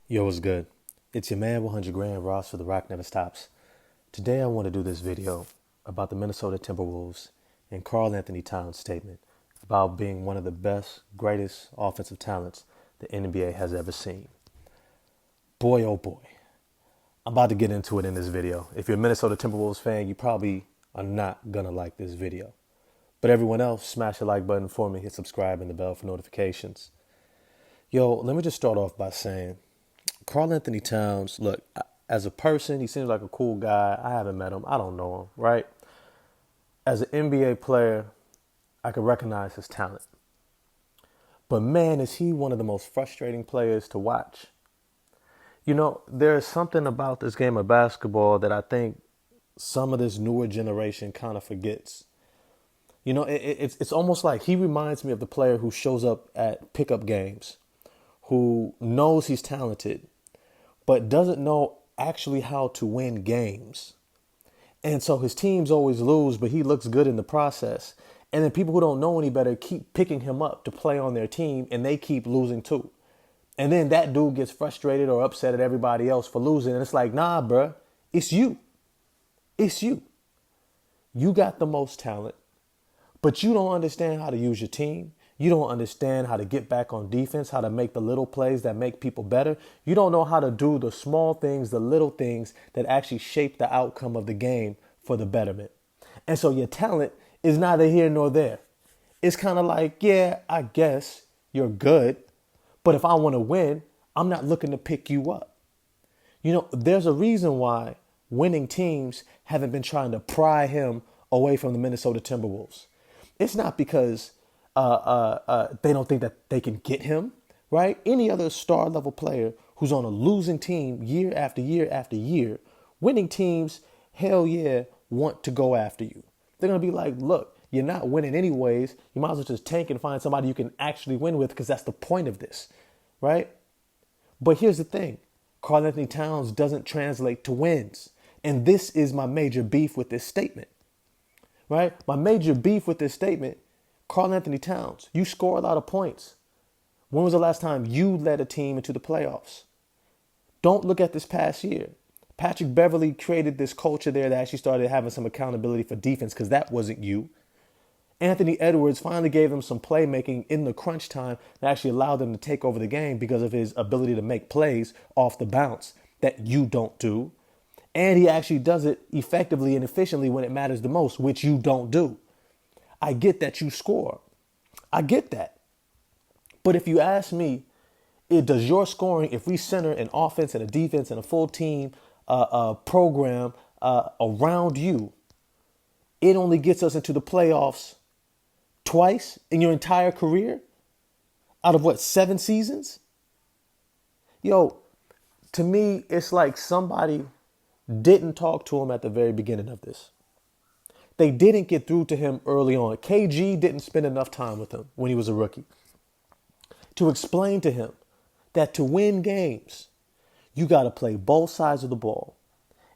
Yo, what's good? It's your man 100 Grand Ross for The Rock Never Stops. Today I want to do this video about the Minnesota Timberwolves and Karl Anthony Towns' statement about being one of the best, greatest offensive talents the NBA has ever seen. Boy, oh boy. I'm about to get into it in this video. If you're a Minnesota Timberwolves fan, you probably are not going to like this video. But everyone else, smash the like button for me, hit subscribe and the bell for notifications. Yo, let me just start off by saying Karl Anthony Towns, look, as a person, he seems like a cool guy. I haven't met him. I don't know him, right? As an NBA player, I can recognize his talent. But man, is he one of the most frustrating players to watch. You know, there's something about this game of basketball that I think some of this newer generation kind of forgets. You know, it's almost like he reminds me of the player who shows up at pickup games, who knows he's talented, but doesn't know actually how to win games. And so his teams always lose, but he looks good in the process. And then people who don't know any better keep picking him up to play on their team, and they keep losing too. And then that dude gets frustrated or upset at everybody else for losing. And it's like, nah, bruh, it's you. It's you. You got the most talent, but you don't understand how to use your team. You don't understand how to get back on defense, how to make the little plays that make people better. You don't know how to do the small things, the little things that actually shape the outcome of the game for the betterment. And so your talent is neither here nor there. It's kind of like, yeah, I guess you're good, but if I want to win, I'm not looking to pick you up. You know, there's a reason why winning teams haven't been trying to pry him away from the Minnesota Timberwolves. It's not because they don't think that they can get him, right? Any other star level player who's on a losing team year after year after year, winning teams, hell yeah, want to go after you. They're going to be like, look, you're not winning anyways. You might as well just tank and find somebody you can actually win with, because that's the point of this, right? But here's the thing. Karl Anthony Towns doesn't translate to wins. And this is my major beef with this statement, right? My major beef with this statement, Karl Anthony Towns, you score a lot of points. When was the last time you led a team into the playoffs? Don't look at this past year. Patrick Beverley created this culture there that actually started having some accountability for defense, because that wasn't you. Anthony Edwards finally gave them some playmaking in the crunch time that actually allowed them to take over the game because of his ability to make plays off the bounce that you don't do. And he actually does it effectively and efficiently when it matters the most, which you don't do. I get that you score. I get that. But if you ask me, does your scoring, if we center an offense and a defense and a full team program around you, it only gets us into the playoffs twice in your entire career out of what, 7 seasons? Yo, to me, it's like somebody didn't talk to him at the very beginning of this. They didn't get through to him early on. KG didn't spend enough time with him when he was a rookie to explain to him that to win games, you got to play both sides of the ball,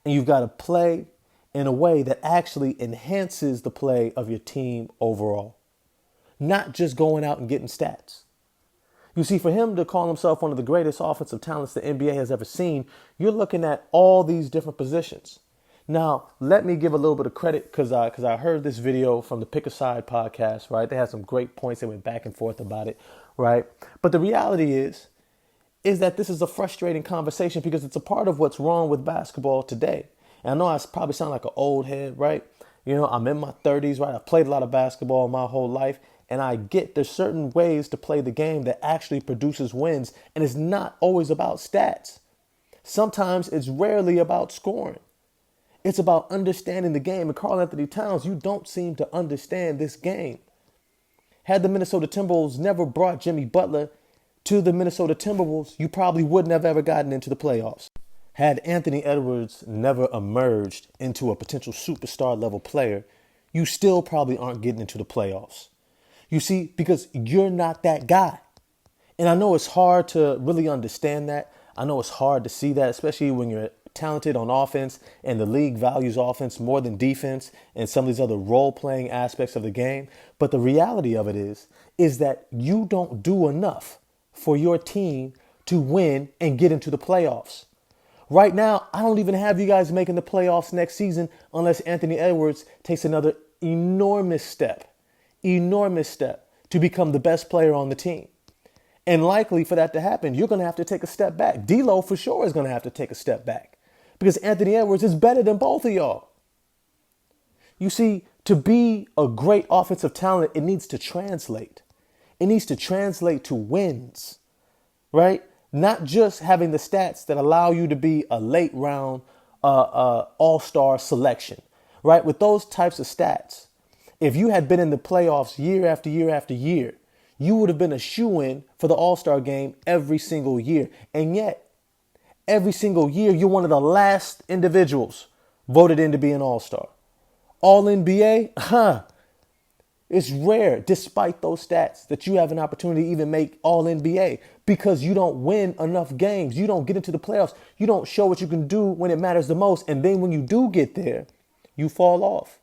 and you've got to play in a way that actually enhances the play of your team overall, not just going out and getting stats. You see, for him to call himself one of the greatest offensive talents the NBA has ever seen, you're looking at all these different positions. Now, let me give a little bit of credit because I heard this video from the Pick a Side podcast, right? They had some great points. They went back and forth about it, right? But the reality is that this is a frustrating conversation because it's a part of what's wrong with basketball today. And I know I probably sound like an old head, right? You know, I'm in my 30s, right? I've played a lot of basketball my whole life. And I get there's certain ways to play the game that actually produces wins. And it's not always about stats. Sometimes it's rarely about scoring. It's about understanding the game. And Karl Anthony Towns, you don't seem to understand this game. Had the Minnesota Timberwolves never brought Jimmy Butler to the Minnesota Timberwolves, you probably wouldn't have ever gotten into the playoffs. Had Anthony Edwards never emerged into a potential superstar level player, you still probably aren't getting into the playoffs. You see, because you're not that guy. And I know it's hard to really understand that. I know it's hard to see that, especially when you're talented on offense and the league values offense more than defense and some of these other role-playing aspects of the game. But the reality of it is that you don't do enough for your team to win and get into the playoffs. Right now, I don't even have you guys making the playoffs next season unless Anthony Edwards takes another enormous step to become the best player on the team. And likely for that to happen, you're going to have to take a step back. D'Lo for sure is going to have to take a step back because Anthony Edwards is better than both of y'all. You see, to be a great offensive talent, it needs to translate. It needs to translate to wins, right? Not just having the stats that allow you to be a late round all-star selection, right? With those types of stats, if you had been in the playoffs year after year after year, you would have been a shoo-in for the all-star game every single year. And yet, every single year, you're one of the last individuals voted in to be an all-star. All-NBA? It's rare, despite those stats, that you have an opportunity to even make All-NBA because you don't win enough games. You don't get into the playoffs. You don't show what you can do when it matters the most. And then when you do get there, you fall off.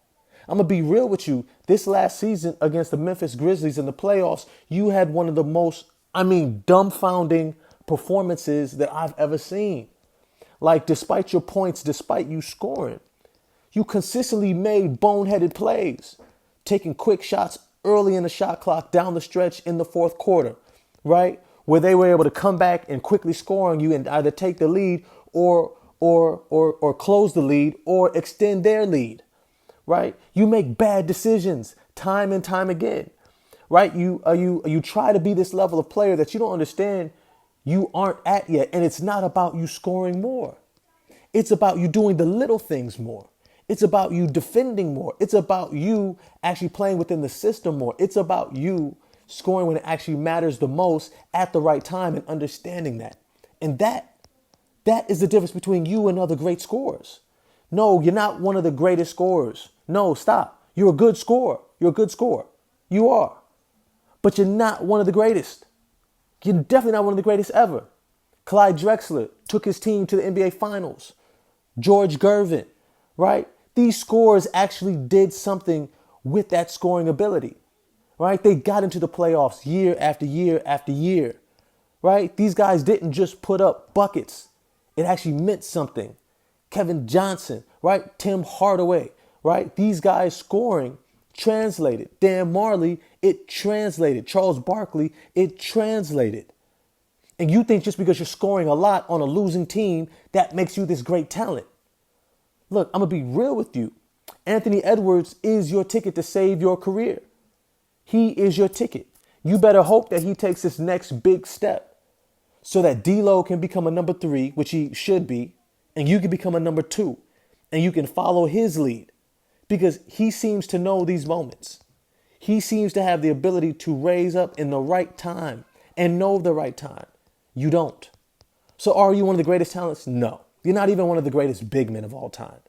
I'm going to be real with you. This last season against the Memphis Grizzlies in the playoffs, you had one of the most, dumbfounding performances that I've ever seen. Like, despite your points, despite you scoring, you consistently made boneheaded plays, taking quick shots early in the shot clock down the stretch in the fourth quarter, right? Where they were able to come back and quickly score on you and either take the lead or close the lead or extend their lead, right? You make bad decisions time and time again, right? You try to be this level of player that you don't understand you aren't at yet. And it's not about you scoring more. It's about you doing the little things more. It's about you defending more. It's about you actually playing within the system more. It's about you scoring when it actually matters the most at the right time and understanding that. And that is the difference between you and other great scorers. No, you're not one of the greatest scorers. No, stop. You're a good scorer. You're a good scorer. You are. But you're not one of the greatest. You're definitely not one of the greatest ever. Clyde Drexler took his team to the NBA Finals. George Gervin, right? These scorers actually did something with that scoring ability, right? They got into the playoffs year after year after year, right? These guys didn't just put up buckets. It actually meant something. Kevin Johnson, right? Tim Hardaway, right? These guys scoring translated. Dan Marley, it translated. Charles Barkley, it translated. And you think just because you're scoring a lot on a losing team, that makes you this great talent. Look, I'm going to be real with you. Anthony Edwards is your ticket to save your career. He is your ticket. You better hope that he takes this next big step so that D'Lo can become a number 3, which he should be, and you can become a number 2, and you can follow his lead because he seems to know these moments. He seems to have the ability to raise up in the right time and know the right time. You don't. So are you one of the greatest talents? No. You're not even one of the greatest big men of all time,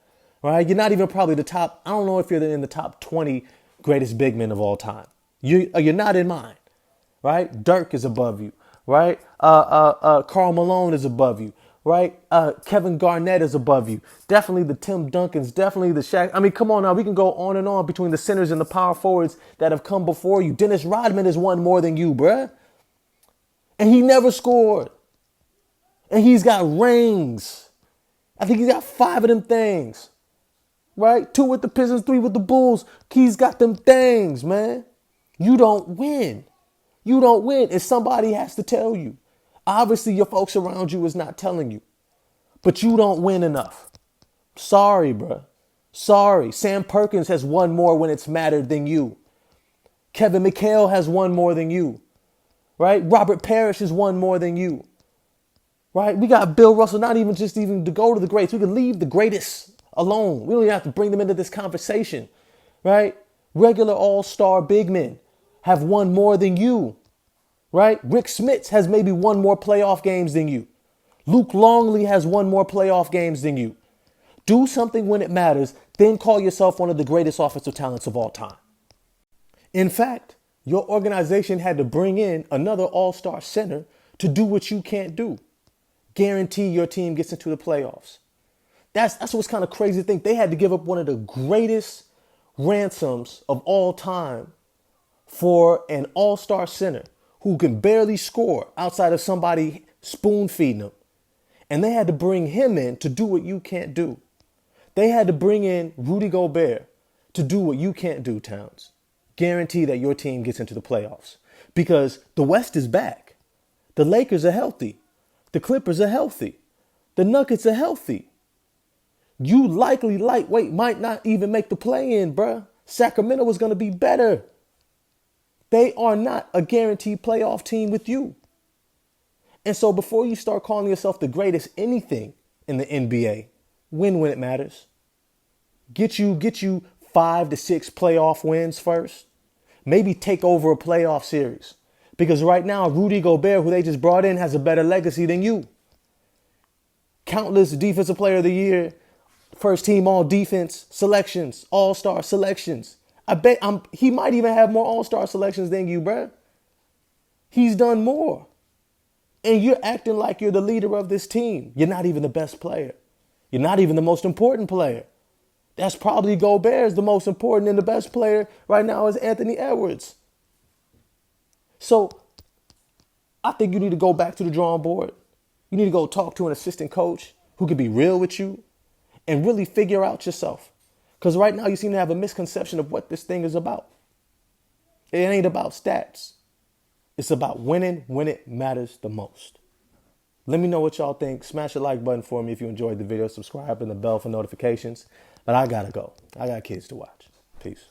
right? You're not even probably the top. I don't know if you're in the top 20 greatest big men of all time. You're not in mine, right? Dirk is above you, right? Karl Malone is above you, right? Kevin Garnett is above you. Definitely the Tim Duncans, definitely the Shaq. Come on now. We can go on and on between the centers and the power forwards that have come before you. Dennis Rodman has won more than you, bruh. And he never scored. And he's got rings. I think he's got 5 of them things, right? 2 with the Pistons, 3 with the Bulls. He's got them things, man. You don't win. You don't win. And somebody has to tell you. Obviously, your folks around you is not telling you. But you don't win enough. Sorry, bro. Sorry. Sam Perkins has won more when it's mattered than you. Kevin McHale has won more than you. Right? Robert Parrish has won more than you. Right? We got Bill Russell, not even to go to the greats. We can leave the greatest alone. We don't even have to bring them into this conversation. Right? Regular all-star big men have won more than you. Right? Rick Smits has maybe won more playoff games than you. Luke Longley has won more playoff games than you. Do something when it matters, then call yourself one of the greatest offensive talents of all time. In fact, your organization had to bring in another all-star center to do what you can't do. Guarantee your team gets into the playoffs. That's what's kind of crazy to think. They had to give up one of the greatest ransoms of all time for an all-star center who can barely score outside of somebody spoon feeding him. And they had to bring him in to do what you can't do. They had to bring in Rudy Gobert to do what you can't do, Towns. Guarantee that your team gets into the playoffs. Because the West is back. The Lakers are healthy. The Clippers are healthy. The Nuggets are healthy. You likely lightweight might not even make the play-in, bruh. Sacramento is going to be better. They are not a guaranteed playoff team with you. And so before you start calling yourself the greatest anything in the NBA, win when it matters. Get you 5 to 6 playoff wins first. Maybe take over a playoff series. Because right now, Rudy Gobert, who they just brought in, has a better legacy than you. Countless Defensive Player of the Year, first team all defense selections, all-star selections. I bet he might even have more all-star selections than you, bruh. He's done more. And you're acting like you're the leader of this team. You're not even the best player. You're not even the most important player. That's probably Gobert's the most important, and the best player right now is Anthony Edwards. So I think you need to go back to the drawing board. You need to go talk to an assistant coach who can be real with you and really figure out yourself. Because right now you seem to have a misconception of what this thing is about. It ain't about stats. It's about winning when it matters the most. Let me know what y'all think. Smash the like button for me if you enjoyed the video. Subscribe and the bell for notifications. But I gotta go. I got kids to watch. Peace.